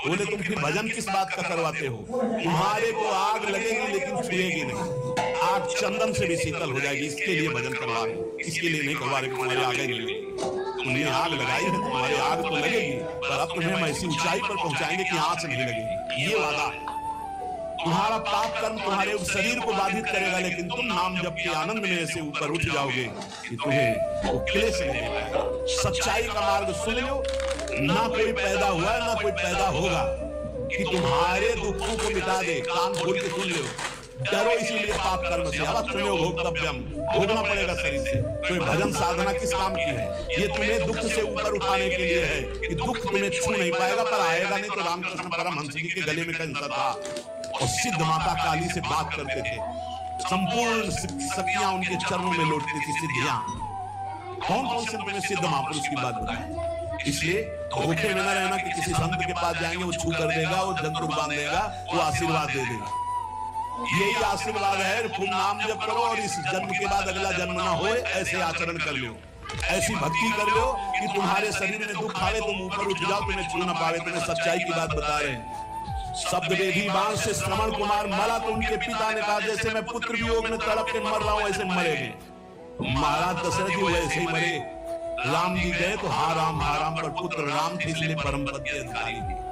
बोले तुम फिर भजन किस बात का करवाते हो? तुम्हारे को आग लगेगी लेकिन छुएगी नहीं, आग चंदन से भी शीतल हो जाएगी, इसके लिए भजन करवा रहे हो, इसके लिए नहीं करवा रहे तुम्हारी आग नहीं लगेगी। तुमने आग लगाई है, तुम्हारी आग तो लगेगी, पर अब तुम्हें हम ऐसी ऊंचाई पर पहुंचाएंगे कि आंच नहीं लगेगी। ये वादा है। तुम्हारा पाप कर्म तुम्हारे शरीर को बाधित करेगा, लेकिन तुम नाम जप के आनंद में ऐसे ऊपर उठ जाओगे कि तुम्हें वो क्लेश नहीं दे पाएगा। सच्चाई का मार्ग सुन लो, ना कोई पैदा हुआ ना कोई पैदा होगा कि तुम्हारे दुखों को मिटा दे। कान खोल के सुन लो, डरो इसीलिए पाप कर्म से, अवश्य भोक्तव्यम, भोगना पड़ेगा शरीर से। तो भजन साधना किस काम की है? ये तुम्हें दुख से ऊपर उठाने के लिए है कि दुख तुम्हें छू नहीं पाएगा, पर आएगा नहीं। तो रामकृष्ण परमहंस जी के गले में कंसा था और सिद्ध माता काली से बात करते थे, संपूर्ण शक्तियां उनके चरणों में लौटती थी, सिद्धियां। कौन कौन से तुम्हें सिद्ध महापुरुष की बात बताए? इसलिए धोखे में न रहना कि किसी संत के पास जाएंगे वो छू कर देगा, वो जंतु बांध देगा, वो आशीर्वाद दे देगा। यही आशीर्वाद है, खूब नाम जप करो और इस जन्म के बाद अगला जन्म ना हो, ऐसे आचरण कर लो, ऐसी भक्ति कर लो कि तुम्हारे शरीर में दुख आवे तुम ऊपर उठ जाओ, तुम्हें छू ना पावे। तुम्हें सच्चाई की बात बता रहे हैं। शब्द वेदी बाण से श्रवण कुमार मरा तो उनके पिता ने कहा जैसे मैं पुत्र वियोग में तड़प के मर रहा हूं ऐसे मरेंगे। महाराज दशरथ जी वैसे ही मरे। राम जी गए तो हा राम पर पुत्र राम थे, इसलिए परम पद के अधिकारी थे।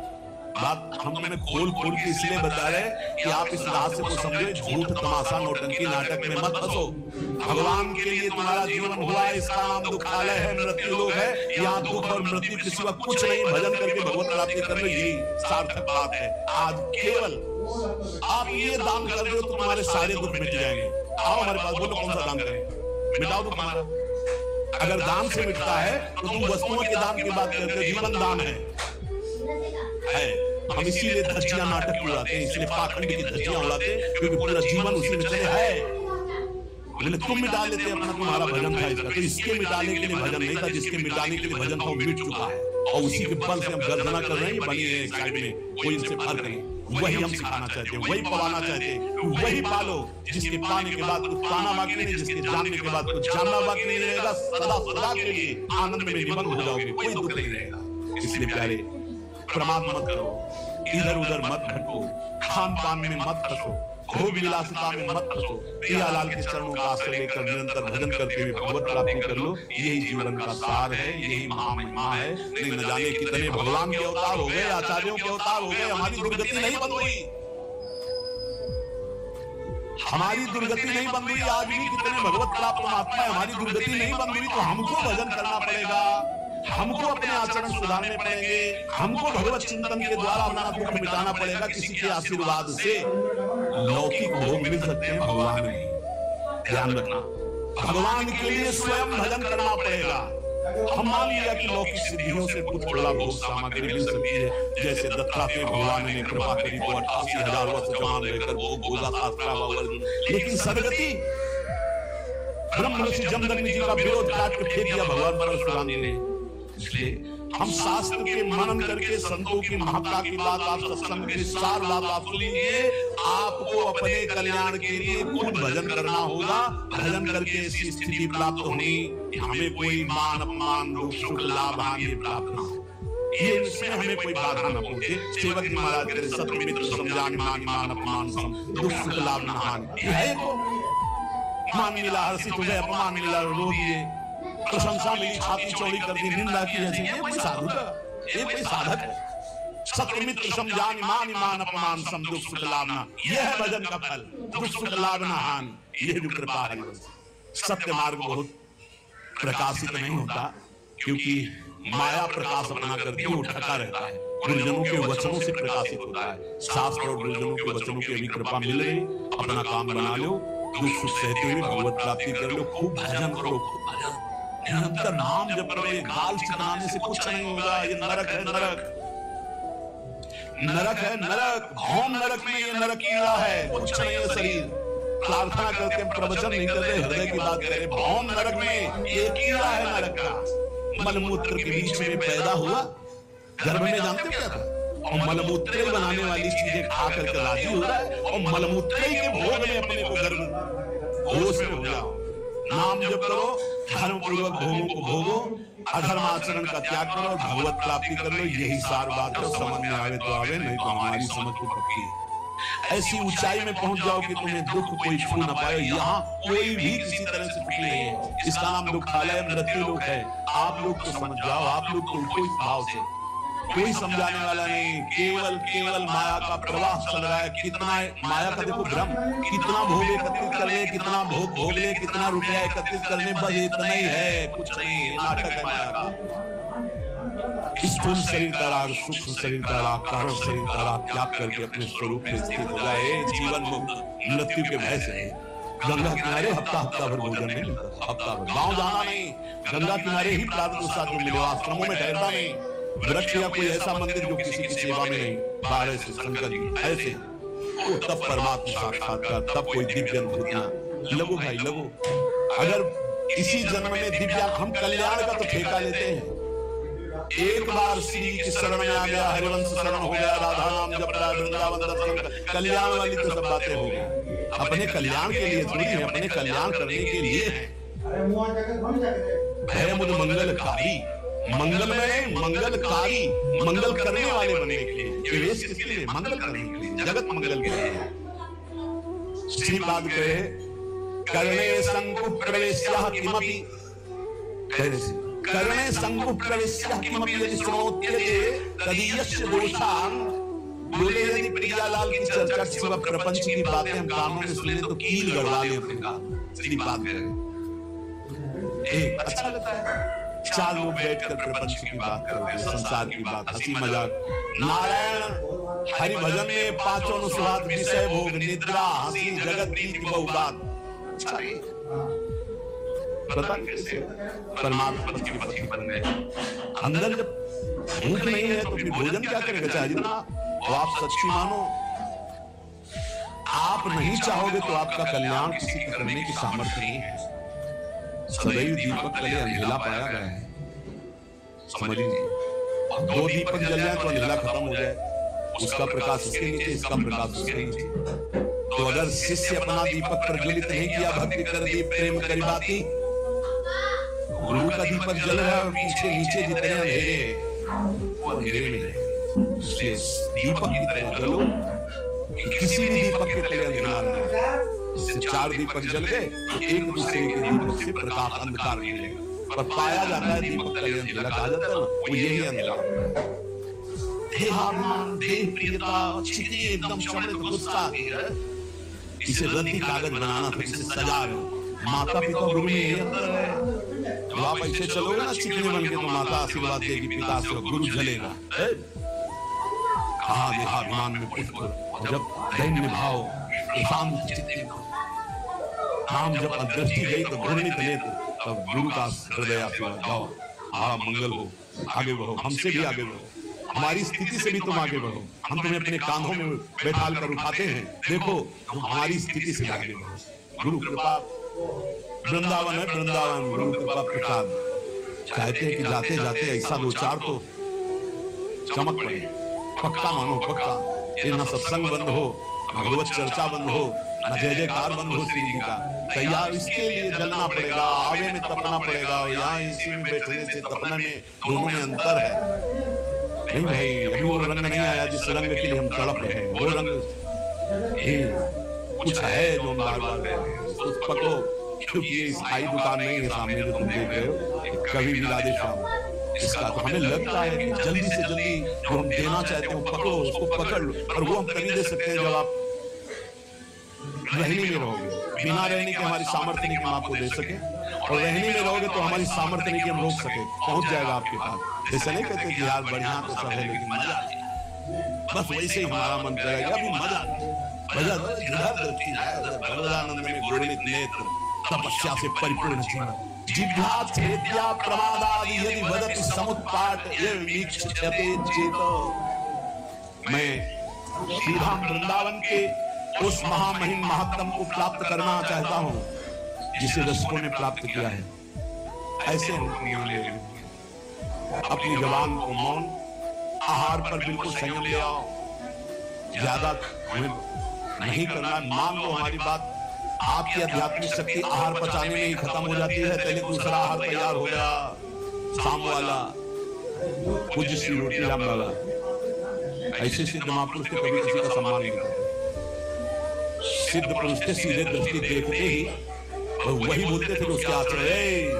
बात हम तुम्हें खोल के इसलिए बता रहे कि आप इस रहस्य को समझो। झूठ तमाशा नौटंकी नाटक में मत फंसो। भगवान के लिए तुम्हारा जीवन हुआ, इसका नाम दुखालय है, मृत्यु लोक है। यहाँ दुख और मृत्यु के सिवा कुछ नहीं। भजन करके भगवत प्राप्ति कर लो, यही सार्थक बात है। आज केवल आप ये दान कर रहे हो तो तुम्हारे सारे दुख मिट जाएंगे। आओ हमारे पास, बोलो कौन सा दान करें, मिटाओ दुख हमारा। अगर दान से मिटता है तो तुम वस्तुओं के दान की बात करते हो, जीवन दान है। हम इसीलिए धज्जियां नाटक उड़ाते हैं, इसलिए पाखंड की धज्जियां उड़ाते हैं, क्योंकि पूरा जीवन उसी में चले है। बोले तुम मिटा लेते अपना, तुम्हारा भजन था इसका, तो इसके मिटाने के लिए भजन नहीं था, जिसके मिटाने के लिए भजन था वो मिट चुका है। और उसी के बल से हम गर्जना कर रहे हैं, बनी है साइड में, कोई इनसे फर्क नहीं। वही हम सिखाना चाहते हैं, वही पवाना चाहते हैं, वही पालो जिसके पाने के बाद कुछ पाना बाकी नहीं, जिसके जानने के बाद कुछ जानना बाकी नहीं रहेगा। सदा सदा के लिए आनंद में निमग्न हो जाओगे, कोई दुख नहीं रहेगा। इसलिए प्यारे, प्रमाद मत करो, इधर उधर मत भटको, खान पान में मत फंसो, भोग विलासिता में मत फंसो। प्रियालाल के चरणों का आश्रय लेकर निरंतर भजन करते हुए भगवत प्राप्ति कर लो। यही जीवन का सार है, यही महामहिमा है। नहीं न जाने कितने भगवान के अवतार हो गए, आचार्यों के अवतार हो गए, हमारी दुर्गति नहीं बंद हुई, हमारी दुर्गति नहीं बंद हुई। आज भी कितने भगवत प्राप्त महात्मा, हमारी दुर्गति नहीं बंद हुई। तो हमको भजन करना पड़ेगा, हमको अपने आचरण सुधारने पड़ेंगे, हमको भगवत चिंतन के द्वारा अपना दुख मिटाना पड़ेगा। किसी के आशीर्वाद से लौकिक भोग मिल सकते हैं, भगवान नहीं। ध्यान रखना, भगवान के लिए स्वयं भजन करना पड़ेगा। हम मान लिया कि लौकिक सिद्धियों से कुछ थोड़ा भोग सामग्री मिल सकती है, जैसे दत्तात्रेय भगवान ने कृपा करी तो 88,000 वर्ष जवान रहकर भोग भोगा शास्त्रावर्जन। लेकिन सदगति ब्रह्म ऋषि जमदग्नि जी का विरोध काट के फेंक दिया भगवान परशुराम ने। इसलिए हम शास्त्र के मनन करके संतों की महत्ता की बात, आप सत्संग की सार बात आप सुनिए। आपको अपने कल्याण के लिए खुद भजन करना होगा। भजन करके ऐसी स्थिति प्राप्त होनी कि हमें कोई मान अपमान दुख सुख लाभ हानि प्राप्त न हो, ये इसमें हमें कोई बाधा न पहुंचे। सेवक जी महाराज करे सत्य मित्र समझान मान अपमान सम दुख सुख लाभ न हानि। है तो मान मिला हर्षित हो गए, अपमान मिला रो दिए, प्रशंसा मिली छाती चौड़ी कर दी, निंदा की ऐसे। ये कोई साधु का, ये कोई साधक है। सत्य मित्र समझान मान अपमान सम दुख सुख लाभ न, यह है भजन का फल। दुख सुख लाभ न हानि, ये जो कृपा है। सत्य मार्ग बहुत प्रकाशित नहीं होता, क्योंकि माया प्रकाश अपना करती है, वो ढका रहता है। गुरुजनों के वचनों से प्रकाशित होता है। शास्त्र और गुरुजनों के वचनों की अभी कृपा मिल रही, अपना काम बना लो, दुख सुख सहते हुए भगवत प्राप्ति कर लो। खूब भजन करो, खूब भजन, निरंतर नाम जप करो। ये गाल चिकनाने से कुछ नहीं होगा। ये नरक है, नरक नरक है, नरक भौम नरक में, ये नरक कीड़ा है, कुछ नहीं है शरीर। प्रार्थना करते हैं, प्रवचन नहीं करते, हृदय की बात करें। भौम नरक में ये कीड़ा है, नरक का। मलमूत्र के बीच में पैदा हुआ, गर्भ में जानते क्या था, और मलमूत्र बनाने वाली चीजें खा करके राजी हो रहा है, और मलमूत्र के भोग में अपने को गर्भ होश में हो जाओ। नाम जप करो, धर्म पूर्वक भोगों को भोगो, अधर्म आचरण का त्याग करो और भगवत प्राप्ति कर लो। यही सार बात है। समझ में आवे तो आवे, नहीं तो हमारी समझ को पक्की है। ऐसी ऊंचाई में पहुंच जाओ कि तुम्हें दुख कोई छू ना पाए। यहाँ कोई भी किसी तरह से छुट्टी नहीं है। इसका नाम दुखालय मृत्यु लोक है। आप लोग तो समझ जाओ, आप लोग तो कोई भाव से, कोई समझाने वाला नहीं। केवल केवल माया का प्रवाह चल रहा है। कितना माया का देखो भ्रम, कितना भोग एकत्रित कर ले, कितना भोग भोग ले, कितना रुपया एकत्रित करने, बस इतना ही है, कुछ नहीं। नाटक है माया का। स्थूल शरीर का राग, सूक्ष्म शरीर का राग, कारण शरीर का राग त्याग करके अपने स्वरूप में स्थित हो जाए। जीवन मुक्त मृत्यु के भय से गंगा किनारे हफ्ता हफ्ता भर भोजन नहीं मिलता। हफ्ता भर गाँव जाना नहीं, गंगा किनारे ही प्रातः प्रसाद में मिले। आश्रमों में ठहरना नहीं। वृक्ष या कोई ऐसा मंदिर जो किसी की सेवा में नहीं। बाहर से शंकर जी ऐसे, तब परमात्मा साक्षात्कार, तब कोई दिव्य अनुभूतियां। लगो भाई लगो। अगर इसी जन्म में दिव्या, हम कल्याण का तो ठेका लेते हैं। एक बार श्री जी की शरण में आ गया, हरिवंश शरण हो गया, राधा नाम जप रहा, वृंदावन दर्शन, कल्याण वाली तो सब बातें हो गई। अपने कल्याण के लिए थोड़ी है, अपने कल्याण करने के लिए है। मुझ मंगलकारी, मंगल में मंगलकारी, मंगल करने वाले बनने के लिए। वेश किसके लिए? मंगल करने के लिए, जगत मंगल के लिए। श्रीपाद कहे करणे संकु प्रवेश्यः किमपि, करणे संकु प्रवेश्यः किमपि यदि श्रोत्यते तदीयस्य दोषान्। बोले यदि प्रियालाल की चर्चा सिवा प्रपंच की बातें हम कानों में सुने तो कील गड़वा ले अपने कान। श्रीपाद कहे अच्छा लगता है चार लोग बैठकर प्रपंच की बात करते, संसार की बात, हंसी मजाक। नारायण हरि भजन में पांचों अनुस्वाद विषय भोग, निद्रा, हंसी, जगत प्रीति बहुबात। पता कैसे परमात्मा के पति बन गए। अंदर जब भूख नहीं है तो फिर भोजन क्या करेगा? चाहे जितना आप सच्ची मानो, आप नहीं चाहोगे तो आपका कल्याण किसी के करने की सामर्थ्य नहीं है। सदैव दीपक तले अंधेला पाया गया है, समझ लीजिए। दो दीपक जल जाए तो अंधेला खत्म हो जाए। उसका प्रकाश उसके नीचे, इसका प्रकाश उसके नीचे। तो अगर शिष्य अपना दीपक प्रज्वलित नहीं किया, भक्ति कर दी, प्रेम करी बाती, गुरु का दीपक जल रहा है और पीछे नीचे जितने अंधेरे वो अंधेरे में है। इसलिए दीपक की तरह जलो, किसी भी दीपक के तले अंधेरा नहीं। चार दीपक जल गए तो एक दूसरे के दीपक से प्रकाश अंधकार मिलेगा। पर पाया जाता है दीपक तले अंधेरा कहा जाता है ना, वो यही अंधेरा। देहाभिमान, देह प्रियता, चिकनी एकदम चमड़े तो गुस्सा आ गई है। इसे रद्दी कागज बनाना था, इसे सजा लो। माता पिता गुरु में यही अंतर है। जब आप ऐसे चलोगे ना चिकने बन के तो माता आशीर्वाद देगी, पिता से गुरु जलेगा। कहा देहाभिमान में पुष्प, जब दैन्य भाव शांत चित्त नाम जब दृष्टि गई तो घूर्णित नेत्र, तब गुरु का हृदय आशीर्वाद, जाओ हाँ मंगल हो, आगे बढ़ो, हमसे भी आगे बढ़ो, हमारी स्थिति से भी तुम आगे बढ़ो। हम तुम्हें अपने कांधों में बैठाल कर उठाते हैं, देखो तुम हमारी स्थिति से आगे बढ़ो। गुरु कृपा वृंदावन है, वृंदावन गुरु कृपा प्रसाद। चाहते हैं कि जाते जाते ऐसा दो चार तो चमक पड़े, पक्का मानो पक्का। ये न सत्संग बंद हो, भगवत चर्चा बंद हो, न जय जयकार बंद हो श्री जी का। तैयार इसके लिए जलना पड़ेगा, आवे में तपना पड़ेगा। यहाँ इसी में बैठने से तपने में दोनों में अंतर है। नहीं भाई, अभी वो रंग नहीं आया जिस रंग के लिए हम तड़प रहे हैं। वो रंग कुछ है जो बार बार पकड़ो, क्योंकि ये स्थायी दुकान नहीं है सामने जो तुम देख रहे हो कभी भी राधे श्याम। इसका तो हमें लगता है कि जल्दी से जल्दी जो हम देना चाहते हो पकड़ो, उसको पकड़ लो। और वो हम तभी दे सकते हैं जब आप रहने में रहोगे। बिना रहने के हमारी सामर्थ्य नहीं कि हम आपको दे सके, और रहने में रहोगे तो हमारी सामर्थ्य नहीं कि हम रोक सके। पहुंच जाएगा आपके पास। ऐसा नहीं कहते कि यार बढ़िया तो सब है लेकिन मजा आ जाए, बस वैसे ही हमारा मन करेगा अभी मजा मजा भगवदानंद में गुणित नेत्र, तपस्या से परिपूर्ण जीवन, जिह्वा छेद्या प्रमादादि यदि वदति समुत्पाट वीक्षते चेतो। मैं श्री धाम वृंदावन के उस महामहिम महत्तम को प्राप्त करना चाहता हूं जिसे दर्शकों ने प्राप्त किया है। ऐसे अपनी जबान को मौन, आहार पर बिल्कुल संयम ले आओ। ज्यादा नहीं करना, मान लो हमारी बात, आपकी आध्यात्मिक शक्ति आहार पचाने में ही खत्म हो जाती है। पहले दूसरा आहार तैयार हो गया, शाम वाला। पूज्य श्री रोटीराम बाबा ऐसे सिद्ध महापुरुष के कभी किसी का सम्मान नहीं करते। सिद्ध पुरुष के सीधे दृष्टि देखते ही वही बोलते थे उसके आश्रय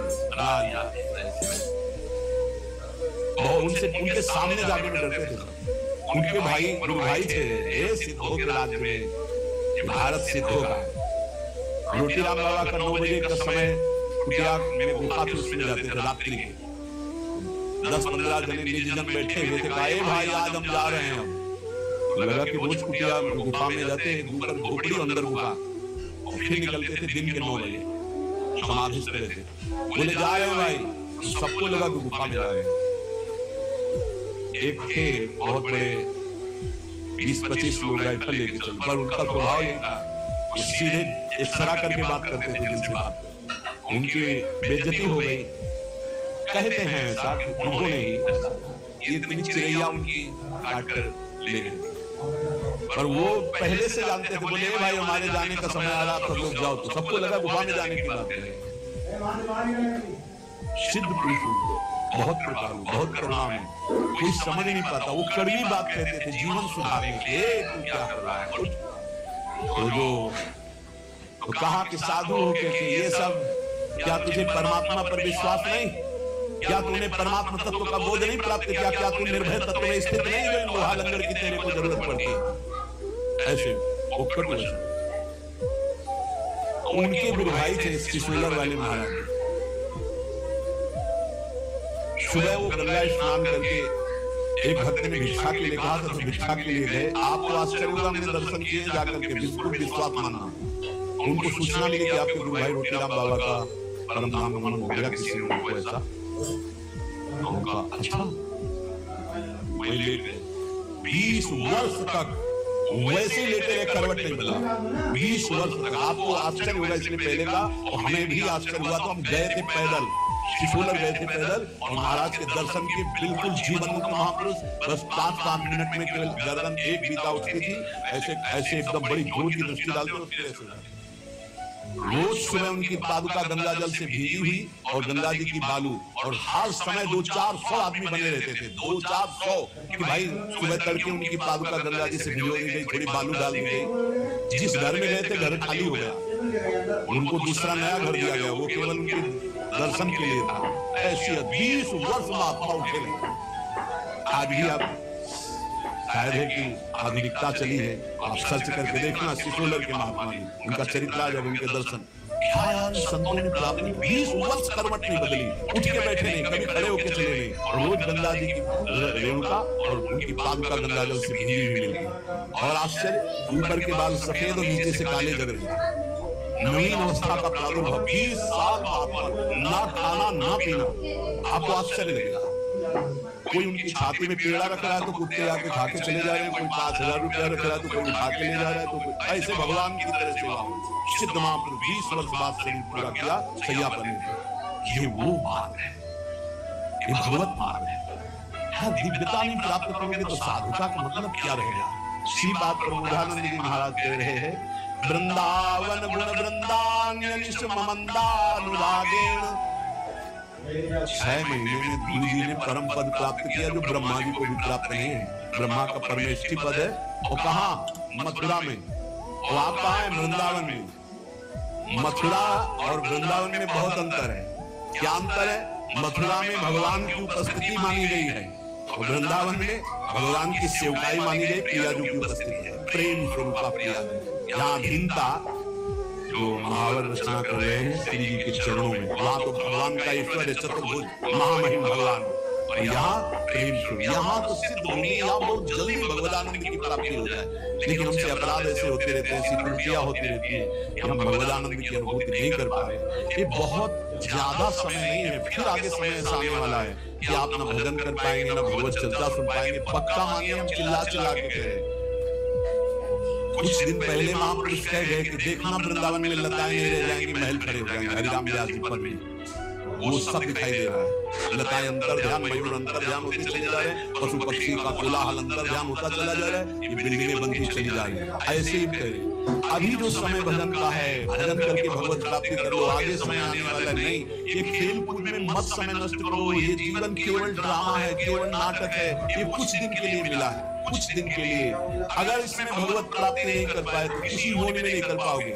उनसे उनके सामने जाने में डरते थे। उनके भाई गुरु भाई थे सिद्धों के राज्य में, भारत सिद्धों का। रोटीराम बाबा का 9 बजे का समय कुटिया में गुफा में उसमें जाते थे रात्रि के। 10-15 जने निज जन बैठे हुए थे। कहा भाई आज हम जा रहे हैं। लगा कि रोज कुटिया गुफा में जाते हैं, ऊपर झोपड़ी अंदर गुफा, और फिर निकलते थे दिन के 9 बजे समाधि से रहते। बोले जा रहे हैं भाई, सबको लगा कि गुफा में जा रहे हैं। एक थे बहुत बड़े 20-25 लोग राइफल लेके चल, पर उनका स्वभाव ये था सीधे इशारा करके बात करते थे जिनसे बात। उनकी बेइज्जती हो गई। कहते हैं ऐसा उन्होंने ही ये इतनी चिड़ैया उनकी काट कर ले गए, पर वो पहले से जानते थे। बोले भाई हमारे जाने का समय आ रहा, सब लोग जाओ। तो सबको लगा गुफा में जाने की बात है। सिद्ध पुरुष बहुत कृपालु, बहुत करुणामय, कोई समझ नहीं पाता। वो कड़वी बात कहते थे जीवन सुधारने के लिए। तू क्या कर रहा है? तो जो तो कहा कि साधु हो के ये सब, क्या तुझे परमात्मा पर विश्वास नहीं? क्या तूने परमात्मा तत्व का बोध नहीं प्राप्त किया? क्या तू निर्भय तत्व में स्थित नहीं जो इन लोहा लंगर की तेरे को जरूरत पड़ती है? ऐसे उनके गुरु भाई थे सिसोलर वाले महाराज। सुबह वो गंगा स्नान करके एक भक्त ने भिक्षा के लिए कहा था, तो भिक्षा के लिए गए। आपको आश्चर्य होगा, हमने दर्शन किए जाकर के, बिल्कुल विश्वास मानना। उनको सूचना मिली कि आपके गुरु भाई रोटीराम बाबा का परम धाम गमन हो गया, किसी ने उनको ऐसा। उनका अच्छा वही लेटे 20 वर्ष तक वैसे लेटे रहे, करवट नहीं मिला 20 वर्ष तक। आपको आश्चर्य होगा इसलिए पहले का, और हमें भी आश्चर्य हुआ। तो हम गए थे पैदल, सिसोलर गए थे पैदल, और महाराज के दर्शन के बिल्कुल जीवन मुक्त महापुरुष। बस 5-5 मिनट में केवल गर्दन एक बीता उठती थी, ऐसे ऐसे एकदम बड़ी जोर की दृष्टि डालते थे। रोज सुबह उनकी पादुका गंगा जल से भीगी हुई और गंगा जी की बालू, और हर समय 200-400 आदमी बने रहते थे। 200-400 कि भाई सुबह तड़के उनकी पादुका गंगा जी से भिगोई गई, थोड़ी बालू डाल दी गई। जिस घर में गए थे घर खाली हो गया, उनको दूसरा नया घर दिया गया, वो केवल उनके दर्शन के लिए था। ऐसी 20 वर्ष महात्मा उठे। आज भी आप शायद है कि आधुनिकता चली है, आप सर्च करके देखना सिसोलर के महात्मा जी, उनका चरित्र जब उनके दर्शन संतों ने प्राप्त 20 वर्ष करवट नहीं बदली, उठ के बैठे नहीं, कभी खड़े होकर चले नहीं। और रोज गंगा जी की रेणुका और उनकी पादुका गंगा जल से भीगी हुई मिलती। और आश्चर्य, ऊपर के बाल सफेद और नीचे से काले जग रहे। नवीन अवस्था का प्रादुर्भाव, 20 साल ना खाना ना पीना। आपको आश्चर्य लगेगा। कोई उनकी छाती में पेड़ा रख रहा है तो कुत्ते आके खा के चले जा रहे हैं, कोई 5000 रुपया रख रहा है तो कोई उठा के ले जा रहा है, तो ऐसे भगवान की तरह सेवा। सिद्ध महापुरुष 20 वर्ष बाद शरीर पूरा किया, सैया बने। ये वो मार्ग है, ये भगवत मार्ग है। दिव्यता नहीं प्राप्त करोगे तो साधुता का मतलब क्या रहेगा? इसी बात पर प्रमोदानंद जी महाराज कह रहे हैं, वृंदावन गुण वृंदान्यनिष्ममंदानुरागेण। 6 महीने में गुरु जी ने परम पद प्राप्त किया जो ब्रह्मा जी को भी प्राप्त नहीं है। ब्रह्मा का परमेष्ठी पद है, वो कहाँ? मथुरा में। वो आप कहाँ है? वृंदावन में। मथुरा और वृंदावन में बहुत अंतर है। क्या अंतर है? मथुरा में भगवान की उपस्थिति मानी गई है, और वृंदावन में भगवान की सेवकाई मानी गई, प्रियाजू की उपस्थिति है, प्रेम स्वरूपा प्रियाजू। यहाँ अधीनता जो महावर रचना कर रहे हैं श्री जी के चरणों में, वहां तो भगवान का ईश्वर है, चतुर्भुज महामहिम भगवान। और यहाँ प्रेम स्वरूप, यहाँ तो सिद्ध होंगे, यहाँ बहुत जल्दी भगवदानंद की प्राप्ति हो जाए। लेकिन हमसे अपराध ऐसे होते रहते हैं, ऐसी त्रुटियां होती रहती है कि हम भगवदानंद की अनुभूति नहीं कर पा रहे। ये बहुत ज्यादा समय नहीं है, फिर आगे समय ऐसा आने वाला है कि आप न भजन कर पाएंगे, न भगवत चर्चा सुन पाएंगे। पक्का मानिए, हम चिल्ला चिल्ला के कह रहे। कुछ दिन पहले महापुरुष कह गए कि देखना वृंदावन में लताएं नहीं रह जाएंगी, महल खड़े हो जाएंगे। हरिराम व्यास जी पद में वो सब दिखाई दे रहा है। लताएं अंतर ध्यान, मयूर अंतर ध्यान होते चले जा रहे हैं, पशु पक्षी का कोलाहल अंतर ध्यान होता चला जा रहा है, ये बिल्डिंगें बनती चली जा रही है। ऐसे ही कह रहे अभी जो समय भजन का है, भजन करके भगवत प्राप्ति कर लो, आगे समय आने वाला नहीं। ये खेल कूद में मत समय नष्ट करो। ये जीवन केवल ड्रामा है, केवल नाटक है। ये कुछ दिन के लिए मिला है, कुछ दिन के लिए। अगर इसमें भगवत प्राप्ति नहीं कर पाए तो किसी योनि में नहीं कर पाओगे,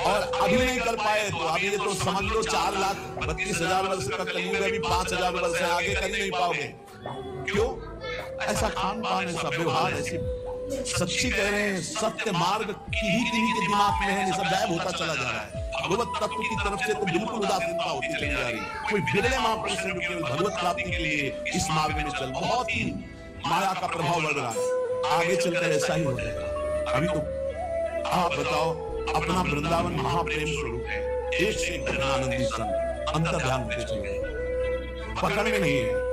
और अभी नहीं कर पाए तो अभी ये तो समझ लो 4,32,000 वर्ष का कलयुग है, अभी 5,000 वर्ष है, आगे कर नहीं पाओगे। क्यों? ऐसा खान पान, ऐसा व्यवहार, ऐसी सच्ची कह रहे हैं, सत्य मार्ग किन्हीं के दिमाग में है, सब गायब होता चला जा रहा है। भगवत तत्व की तरफ से तो बिल्कुल उदासीनता होती चली जा रही है। कोई बिरले महापुरुष हैं जो केवल भगवत प्राप्ति के लिए इस मार्ग में चल, बहुत ही माया का प्रभाव बढ़ रहा है, आगे चलकर ऐसा ही हो जाएगा। अभी तो आप बताओ, अपना वृंदावन महाप्रेम स्वरूप है, एक से आनंदी संत अंतर ध्यान होते चले, पकड़ में नहीं है।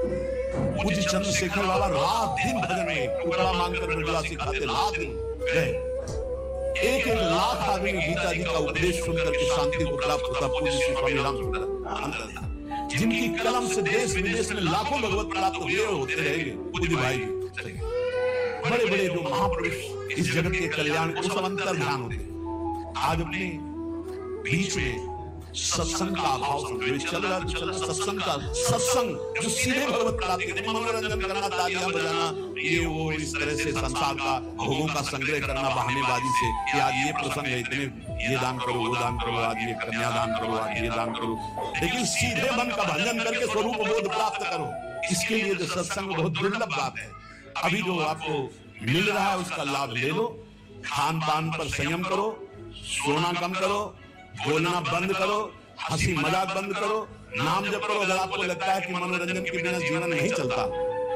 पूज्य चंद्रशेखर बाबा रात दिन भजन में टुकड़ा मांगकर मृगला सिखाते, रात दिन गए। एक लाख आदमी गीता जी का उपदेश सुनकर के शांति को प्राप्त होता। पूज्य श्री स्वामी रामचंद्र, जिनकी कलम से देश विदेश में लाखों भगवत प्राप्त हुए होते रहेंगे। पूज्य भाई, बड़े बड़े जो महापुरुष इस जगत के कल्याण को सब अंतर ध्यान होते, आज अपने बीच में सत्संग का अभाव चल रहा है। सत्संग जो सीधे भगवत प्राप्ति के मनोरंजन करना, तालियां बजाना, ये वो इस तरह से संसार का भोगों का संग्रह करना बहानेबाजी से कि आज ये प्रसंग है, इतने ये दान करो, वो दान करो, आज ये कन्या दान करो, आज ये दान करो। लेकिन सीधे मन का भंजन करके स्वरूप बोध प्राप्त करो, इसके लिए जो सत्संग बहुत दुर्लभ बात है। अभी जो आपको मिल रहा है उसका लाभ ले लो। खान पान पर संयम करो, सोना कम करो, बोलना बंद करो, हंसी मजाक बंद करो, नाम जप करो। अगर आपको लगता है कि मनोरंजन के बिना जीवन नहीं चलता,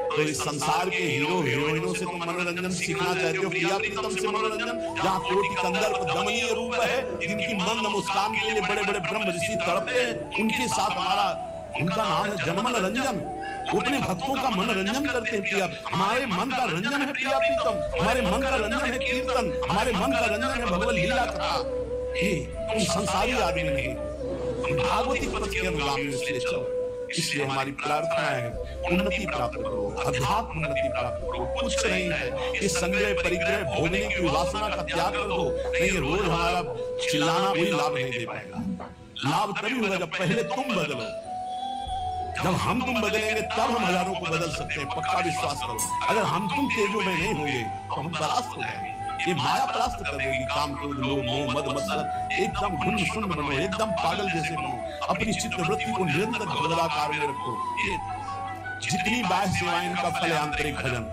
तो इस संसार के हीरो हीरोइनों से तुम मनोरंजन सीखना चाहते हो, प्रिया प्रीतम से मनोरंजन, जहाँ कोटि कंदर्प दमनीय रूप है, जिनकी मंद मुस्कान के लिए बड़े बड़े ब्रह्म ऋषि तड़पते हैं, उनके साथ हमारा, उनका नाम है जनमन रंजन। वो अपने भक्तों का मनोरंजन करते हैं। प्रिया, हमारे मन का रंजन है प्रिया प्रीतम, हमारे मन का रंजन है कीर्तन, हमारे मन का रंजन है भगवत लीला कथा। तुम संसारी आदमी नहीं, तुम भागवती पद के अनुगामी इसलिए चलो। इसलिए हमारी प्रार्थना है, उन्नति प्राप्त करो, अध्यात्म उन्नति प्राप्त करो। कुछ नहीं है, ये संग्रह परिग्रह भोगने की वासना का त्याग कर दो। नहीं, रोज हमारा चिल्लाना कोई लाभ नहीं दे पाएगा। लाभ तभी होगा जब पहले तुम बदलो। जब हम तुम बदलेंगे तब हम हजारों को बदल सकते हैं, पक्का विश्वास करो। अगर हम तुम तेजों में नहीं होंगे तो हम परास्त हो जाएंगे। ये माया परास्त कर देगी। काम, क्रोध, लोभ, मोह, मद, मत्सर, एकदम घुन शून्य बनो, एकदम पागल जैसे बनो। अपनी चित्तवृत्ति को निरंतर भगवदाकार में रखो। ये जितनी बाह्य सेवाएं, इनका फल है आंतरिक भजन।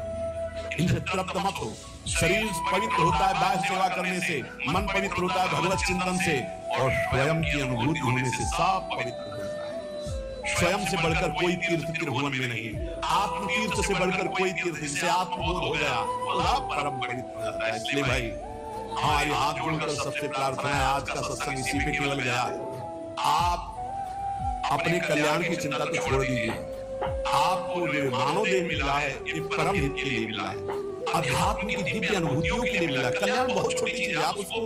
इनसे तृप्त मत हो। शरीर पवित्र होता है बाह्य सेवा करने से, मन पवित्र होता है भगवत चिंतन से, और स्वयं की अनुभूति होने से सब पवित्र होता है। स्वयं से बढ़कर कोई तीर्थ त्रिभुवन में नहीं, आत्म तीर्थ से बढ़कर कोई तीर्थ, जिससे आत्मबोध हो गया वो परम पवित्र हो जाता है। इसलिए भाई, हमारी हाथ जोड़कर सबसे प्रार्थना है, आज का सत्संग इसी पे केवल गया। आप अपने कल्याण की चिंता को छोड़ दीजिए। आपको जो मानव देह मिला है, ये परम हित के लिए मिला है, अध्यात्म की दिव्य अनुभूतियों के लिए मिला। कल्याण बहुत छोटी चीज है, आप उसको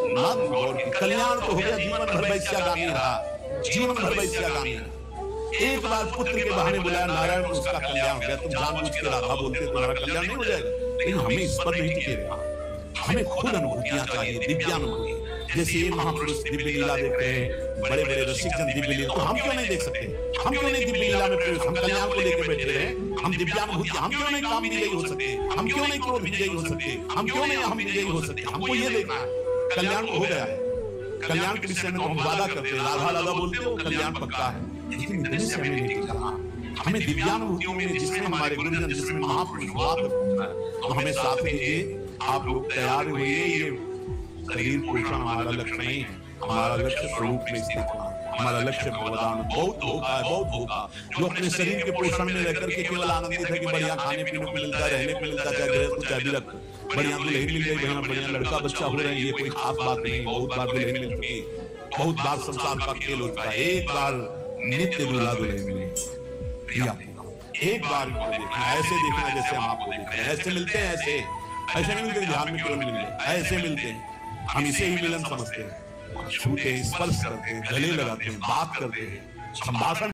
मत गौर कीजिए। कल्याण तो हो गया जीवन भर वैश्यागामी रहा, जीवन भर वैश्यागामी रहा। एक बार पुत्र के बहाने बुलाया नारायण, उसका कल्याण हो गया। तुम जानबूझ के राधा बोलते तुम्हारा कल्याण नहीं हो जाएगा। लेकिन हमें इस पर नहीं टिके रहना, हमें खुद अनुभूतियां चाहिए, दिव्यानुभूति। जैसे ये महापुरुष दिव्य लीला देख रहे हैं, बड़े बड़े रसिक जन दिव्य लीला, तो हम क्यों नहीं देख सकते? हम क्यों नहीं दिव्य लीला में प्रवेश? हम कल्याण को लेकर बैठे रहे, हम दिव्यानुभूति, हम क्यों नहीं काम विजयी हो सकते? हम क्यों नहीं क्रोध विजयी हो सकते? हम क्यों नहीं हम विजयी हो सकते? हमको ये देखना है, कल्याण हो गया है। कल्याण के विषय में हम वादा करते हैं, राधा राधा बोलते हो, कल्याण पक्का है। लेकिन इतने से हमें नहीं करना, हमें दिव्यानुभूतियों में, जिसमें हमारे गुरुजन, जिसमें महापुरुष बात है, तो हमें साथ दीजिए। आप लोग तैयार होइए। ये शरीर पोषण हमारा लक्ष्य नहीं है, हमारा लक्ष्य स्वरूप में स्थित होना, हमारा लक्ष्य भगवान। बहुत धोखा है, बहुत धोखा। जो अपने शरीर के पोषण में रहकर के केवल आनंदित है कि बढ़िया खाने पीने को मिलता है, रहने को मिलता है, चाहे गृहस्थ को चाहे विरक्त, बढ़िया दुल्हन मिल गई, बढ़िया लड़का बच्चा हो रहा है, ये कोई खास बात नहीं। बहुत बार दुल्हन मिल चुकी, बहुत बार संसार का खेल हो चुका है। एक बार नित्य दूल्हा दुल्हन मिले, एक बार देखना, ऐसे देखना जैसे हम आपको देख रहे हैं। ऐसे मिलते हैं, ऐसे नहीं मिलते, ध्यान में केवल मिलते, ऐसे मिलते हैं। हम इसे ही मिलन समझते हैं। छूते, स्पर्श करते हैं, गले लगाते हैं, बात करते हैं, संभाषण